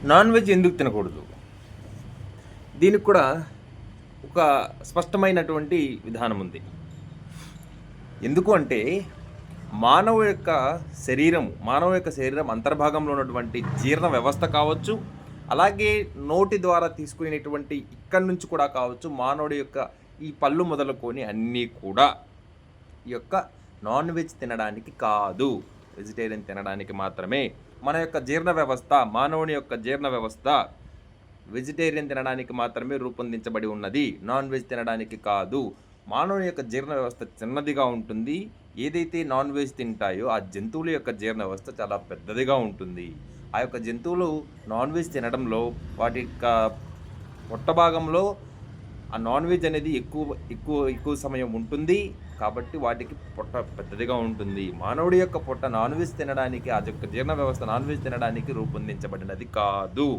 Non veg ఎందుకు తినకూడదు? దీనికి కూడా ఒక స్పష్టమైనటువంటి విధానం ఉంది. ఎందుకు అంటే మానవ యొక్క శరీరం అంతర్భాగంలో ఉన్నటువంటి జీర్ణ వ్యవస్థ కావచ్చు, అలాగే నోటి ద్వారా తీసుకునేటువంటి ఇక్కడి నుంచి కూడా కావచ్చు, మానవుడి యొక్క ఈ పళ్ళు మొదలుకొని అన్నీ కూడా ఈ యొక్క నాన్ వెజ్ తినడానికి కాదు, వెజిటేరియన్ తినడానికి మాత్రమే. మన యొక్క జీర్ణ వ్యవస్థ, మానవుని యొక్క జీర్ణ వ్యవస్థ వెజిటేరియన్ తినడానికి మాత్రమే రూపొందించబడి ఉన్నది, నాన్ వెజ్ తినడానికి కాదు. మానవుని యొక్క జీర్ణ వ్యవస్థ చిన్నదిగా ఉంటుంది. ఏదైతే నాన్ వెజ్ తింటాయో ఆ జంతువుల యొక్క జీర్ణ వ్యవస్థ చాలా పెద్దదిగా ఉంటుంది. ఆ యొక్క జంతువులు నాన్ వెజ్ తినడంలో వాటి యొక్క పొట్ట భాగంలో ఆ నాన్ వెజ్ అనేది ఎక్కువ ఎక్కువ ఎక్కువ సమయం ఉంటుంది. కాబట్టి వాటికి పొట్ట పెద్దదిగా ఉంటుంది. మానవుడి యొక్క పొట్ట నాన్ వెజ్ తినడానికి, ఆ యొక్క జీర్ణ వ్యవస్థ నాన్ వెజ్ తినడానికి రూపొందించబడినది కాదు.